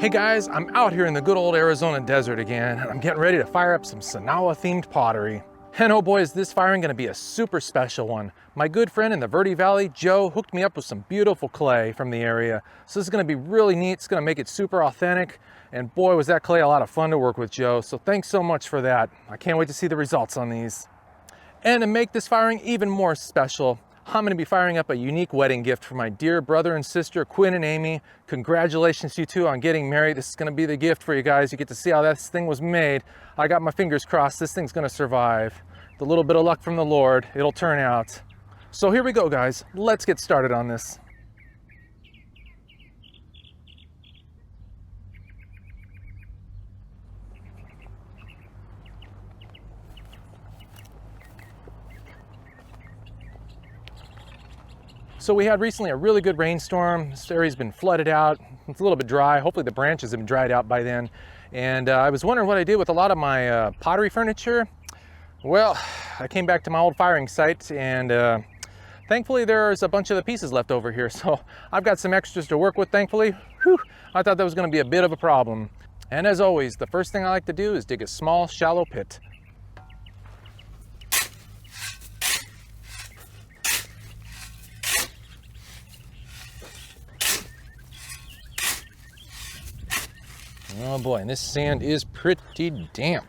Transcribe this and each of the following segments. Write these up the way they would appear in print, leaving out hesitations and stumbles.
Hey guys, I'm out here in the good old Arizona desert again, and I'm getting ready to fire up some Sinagua themed pottery. And oh boy, is this firing gonna be a super special one. My good friend in the Verde Valley, Joe, hooked me up with some beautiful clay from the area. So this is gonna be really neat, it's gonna make it super authentic, and boy was that clay a lot of fun to work with, Joe, so thanks so much for that. I can't wait to see the results on these. And to make this firing even more special, I'm going to be firing up a unique wedding gift for my dear brother and sister, Quinn and Aimee. Congratulations to you two on getting married. This is going to be the gift for you guys. You get to see how this thing was made. I got my fingers crossed this thing's going to survive. With a little bit of luck from the Lord, it'll turn out. So here we go, guys. Let's get started on this. So we had recently a really good rainstorm. This area's been flooded out. It's a little bit dry. Hopefully the branches have been dried out by then. And I was wondering what I did with a lot of my pottery furniture. Well, I came back to my old firing site and thankfully there's a bunch of the pieces left over here. So I've got some extras to work with, thankfully. Whew, I thought that was gonna be a bit of a problem. And as always, the first thing I like to do is dig a small, shallow pit. Oh boy, and this sand is pretty damp.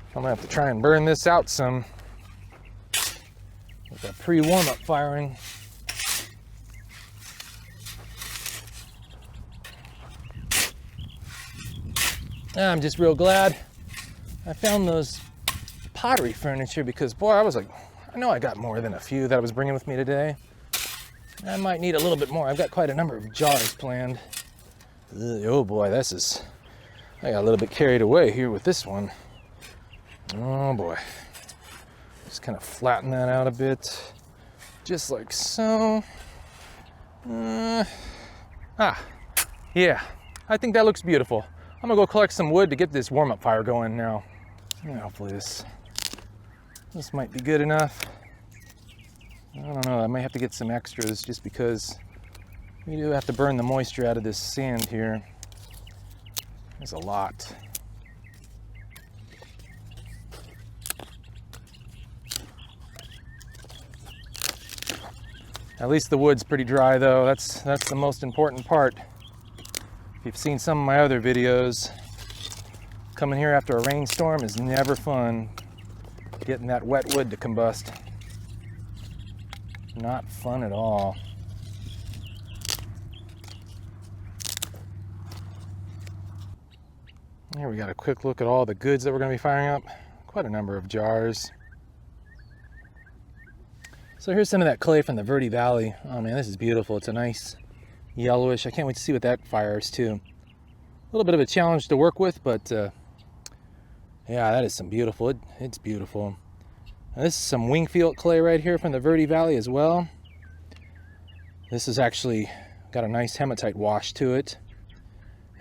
I'm gonna have to try and burn this out some with a pre-warm-up firing. I'm just real glad I found those pottery furniture because boy, I was like, I know I got more than a few that I was bringing with me today. I might need a little bit more. I've got quite a number of jars planned. Oh boy, I got a little bit carried away here with this one. Oh boy. Just kind of flatten that out a bit. Just like so. Yeah, I think that looks beautiful. I'm gonna go collect some wood to get this warm-up fire going now. Yeah, hopefully this might be good enough. I don't know, I might have to get some extras just because we do have to burn the moisture out of this sand here. There's a lot. At least the wood's pretty dry though. That's the most important part. If you've seen some of my other videos, coming here after a rainstorm is never fun. Getting that wet wood to combust. Not fun at all. Here we got a quick look at all the goods that we're going to be firing up. Quite a number of jars. So here's some of that clay from the Verde Valley. Oh man, this is beautiful. It's a nice yellowish. I can't wait to see what that fires too. A little bit of a challenge to work with, but yeah, that is some beautiful. It's beautiful. Now, this is some Wingfield clay right here from the Verde Valley as well. This is actually got a nice hematite wash to it.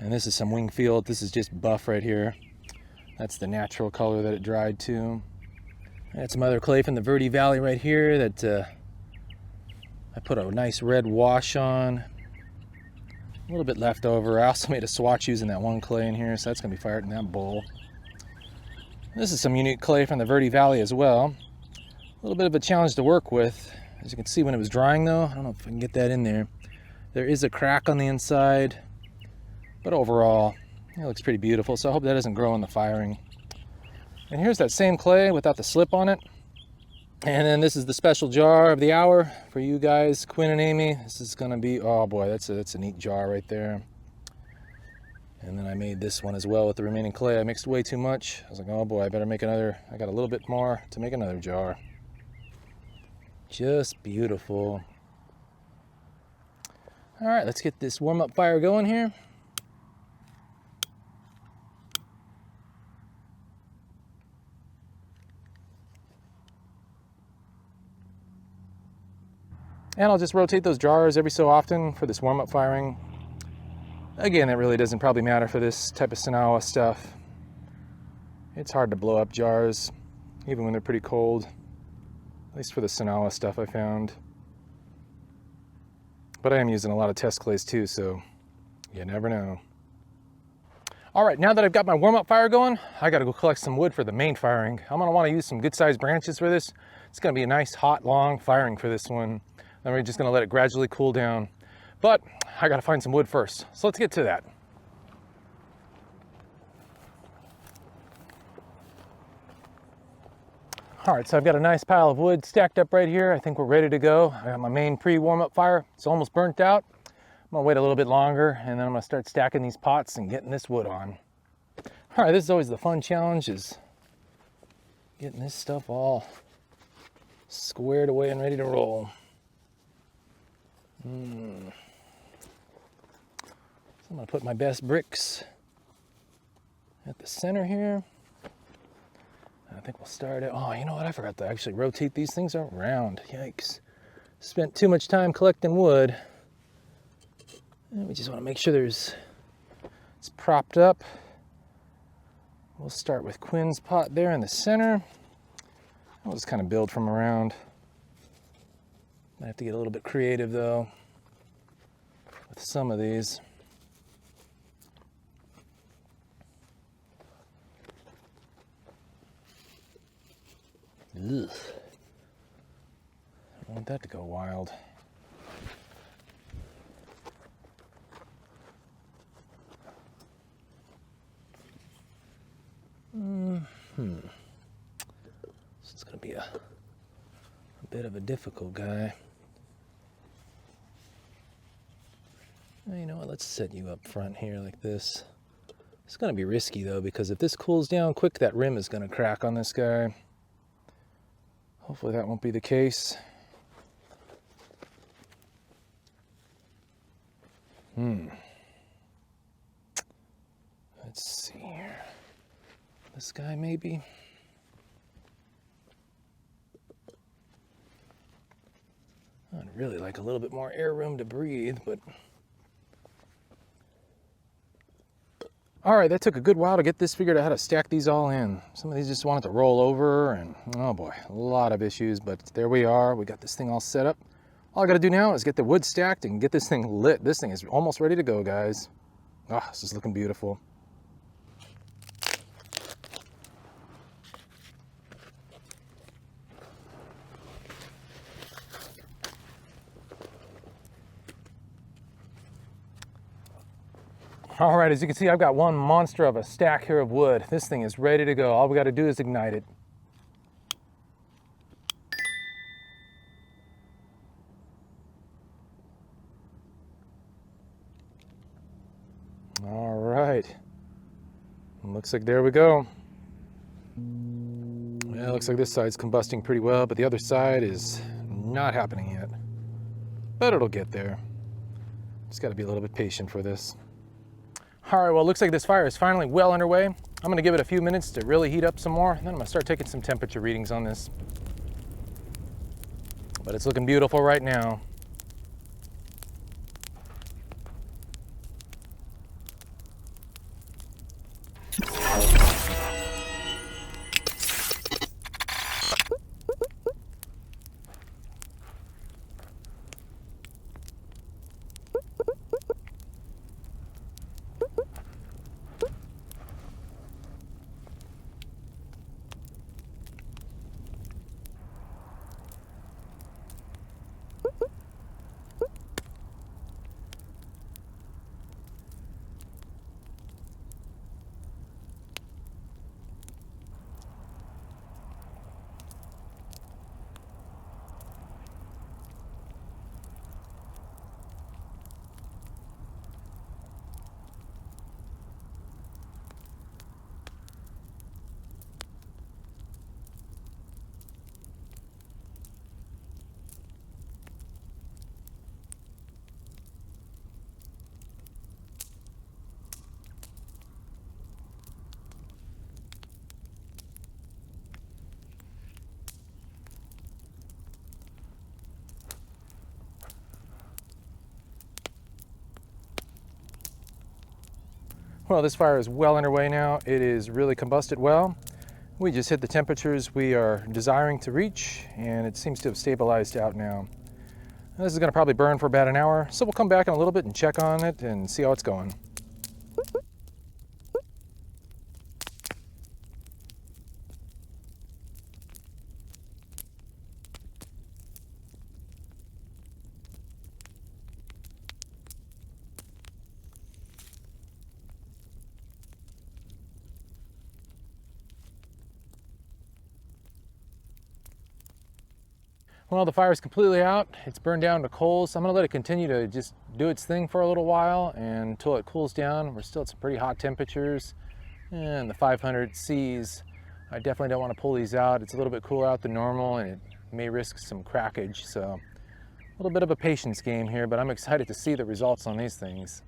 And this is some Wingfield. This is just buff right here. That's the natural color that it dried to. I had some other clay from the Verde Valley right here that I put a nice red wash on. A little bit left over. I also made a swatch using that one clay in here, so that's gonna be fired in that bowl. This is some unique clay from the Verde Valley as well. A little bit of a challenge to work with. As you can see when it was drying though, I don't know if I can get that in there. There is a crack on the inside. But overall, it looks pretty beautiful, so I hope that doesn't grow in the firing. And here's that same clay without the slip on it. And then this is the special jar of the hour for you guys, Quinn and Aimee. This is gonna be, oh boy, that's a neat jar right there. And then I made this one as well with the remaining clay. I mixed way too much. I was like, oh boy, I better make another. I got a little bit more to make another jar. Just beautiful. All right, let's get this warm-up fire going here. And I'll just rotate those jars every so often for this warm-up firing. Again, that really doesn't probably matter for this type of Sinagua stuff. It's hard to blow up jars, even when they're pretty cold. At least for the Sinagua stuff I found. But I am using a lot of test clays too, so you never know. All right, now that I've got my warm-up fire going, I gotta go collect some wood for the main firing. I'm gonna wanna use some good-sized branches for this. It's gonna be a nice, hot, long firing for this one. Then we're just gonna let it gradually cool down. But I gotta find some wood first, so let's get to that. All right, so I've got a nice pile of wood stacked up right here. I think we're ready to go. I got my main pre-warm-up fire. It's almost burnt out. I'm gonna wait a little bit longer, and then I'm gonna start stacking these pots and getting this wood on. All right, this is always the fun challenge, is getting this stuff all squared away and ready to roll. So I'm gonna put my best bricks at the center here. I think we'll start it. Oh, you know what? I forgot to actually rotate these things around. Yikes. Spent too much time collecting wood. And we just want to make sure it's propped up. We'll start with Quinn's pot there in the center. I'll just kind of build from around. I have to get a little bit creative though with some of these. Ugh. I don't want that to go wild. So it's going to be a bit of a difficult guy. Well, you know what? Let's set you up front here like this. It's going to be risky though, because if this cools down quick, that rim is going to crack on this guy. Hopefully that won't be the case. Let's see here. This guy maybe. I'd really like a little bit more air room to breathe, but... All right, that took a good while to get this figured out how to stack these all in. Some of these just wanted to roll over, and oh boy, a lot of issues, but there we are. We got this thing all set up. All I gotta do now is get the wood stacked and get this thing lit. This thing is almost ready to go, guys. Ah, this is looking beautiful. All right, as you can see, I've got one monster of a stack here of wood. This thing is ready to go. All we got to do is ignite it. All right. Looks like there we go. Yeah, looks like this side's combusting pretty well, but the other side is not happening yet. But it'll get there. Just got to be a little bit patient for this. All right, well, it looks like this fire is finally well underway. I'm gonna give it a few minutes to really heat up some more, and then I'm gonna start taking some temperature readings on this. But it's looking beautiful right now. Well, this fire is well underway now. It is really combusted well. We just hit the temperatures we are desiring to reach, and it seems to have stabilized out now. This is going to probably burn for about an hour, so we'll come back in a little bit and check on it and see how it's going. Well, the fire's completely out. It's burned down to coals. So I'm gonna let it continue to just do its thing for a little while and until it cools down. We're still at some pretty hot temperatures and the 500 Cs. I definitely don't want to pull these out. It's a little bit cooler out than normal and it may risk some crackage. So a little bit of a patience game here, but I'm excited to see the results on these things.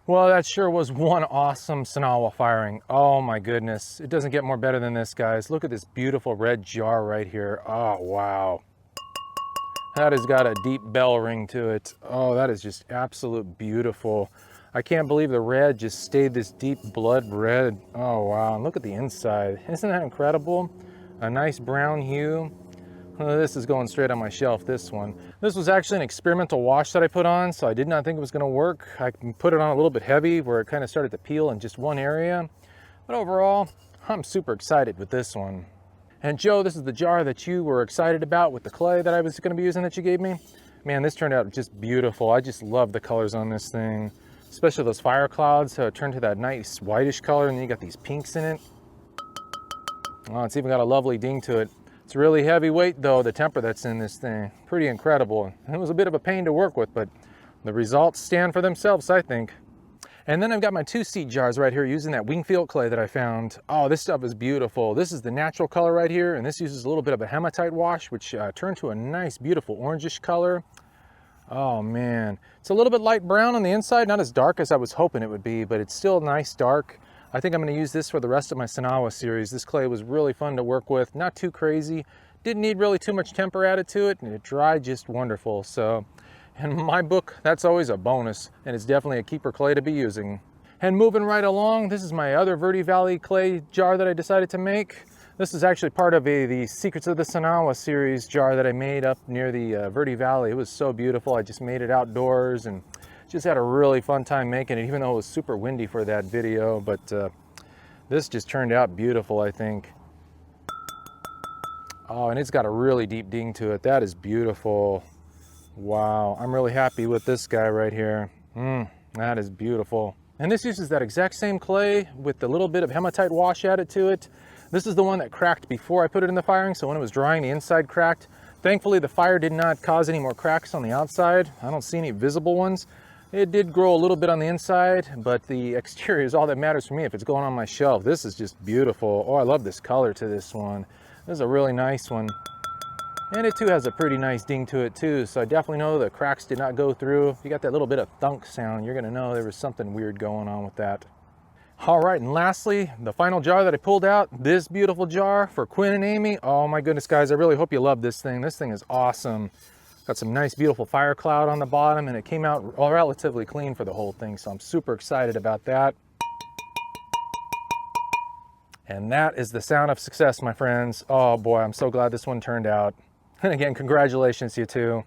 Well, that sure was one awesome Sinagua firing. Oh my goodness. It doesn't get more better than this, guys. Look at this beautiful red jar right here. Oh, wow. That has got a deep bell ring to it. Oh, that is just absolute beautiful. I can't believe the red just stayed this deep blood red. Oh, wow. And look at the inside. Isn't that incredible? A nice brown hue. This is going straight on my shelf, this one. This was actually an experimental wash that I put on, so I did not think it was gonna work. I put it on a little bit heavy where it kind of started to peel in just one area. But overall, I'm super excited with this one. And Joe, this is the jar that you were excited about with the clay that I was gonna be using that you gave me. Man, this turned out just beautiful. I just love the colors on this thing, especially those fire clouds. So it turned to that nice whitish color and then you got these pinks in it. Oh, it's even got a lovely ding to it. It's really heavyweight though, the temper that's in this thing. Pretty incredible. It was a bit of a pain to work with, but the results stand for themselves, I think. And then I've got my 2-seat jars right here using that Wingfield clay that I found. Oh, this stuff is beautiful. This is the natural color right here, and this uses a little bit of a hematite wash, which turned to a nice, beautiful orangish color. Oh man, it's a little bit light brown on the inside, not as dark as I was hoping it would be, but it's still nice dark. I think I'm going to use this for the rest of my Sinagua series. This clay was really fun to work with, not too crazy. Didn't need really too much temper added to it, and it dried just wonderful. So in my book, that's always a bonus, and it's definitely a keeper clay to be using. And moving right along, this is my other Verde Valley clay jar that I decided to make. This is actually part of the Secrets of the Sinagua series jar that I made up near the Verde Valley. It was so beautiful. I just made it outdoors and just had a really fun time making it, even though it was super windy for that video. But this just turned out beautiful, I think. Oh, and it's got a really deep ding to it. That is beautiful. Wow, I'm really happy with this guy right here. That is beautiful. And this uses that exact same clay with a little bit of hematite wash added to it. This is the one that cracked before I put it in the firing, so when it was drying, the inside cracked. Thankfully, the fire did not cause any more cracks on the outside. I don't see any visible ones. It did grow a little bit on the inside, but the exterior is all that matters for me if it's going on my shelf. This is just beautiful. Oh, I love this color to this one. This is a really nice one. And it too has a pretty nice ding to it too, so I definitely know the cracks did not go through. If you got that little bit of thunk sound, you're gonna know there was something weird going on with that. All right, and lastly, the final jar that I pulled out, this beautiful jar for Quinn and Aimee. Oh my goodness, guys, I really hope you love this thing. This thing is awesome. Got some nice, beautiful fire cloud on the bottom, and it came out relatively clean for the whole thing, so I'm super excited about that. And that is the sound of success, my friends. Oh boy, I'm so glad this one turned out. And again, congratulations to you too.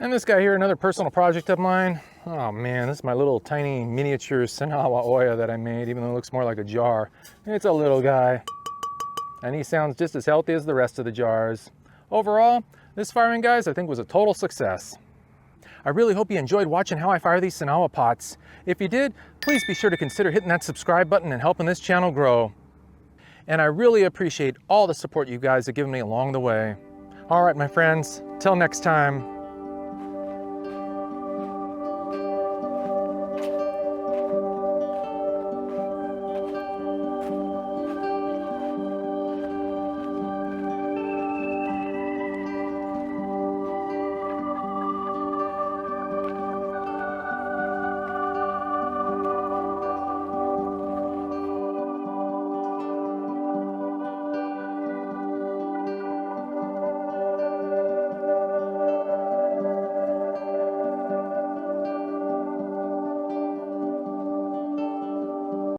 And this guy here, another personal project of mine. Oh man, this is my little tiny miniature Sinagua Oya that I made, even though it looks more like a jar. It's a little guy, and he sounds just as healthy as the rest of the jars. Overall, this firing, guys, I think was a total success. I really hope you enjoyed watching how I fire these Sinagua pots. If you did, please be sure to consider hitting that subscribe button and helping this channel grow. And I really appreciate all the support you guys have given me along the way. All right, my friends, till next time.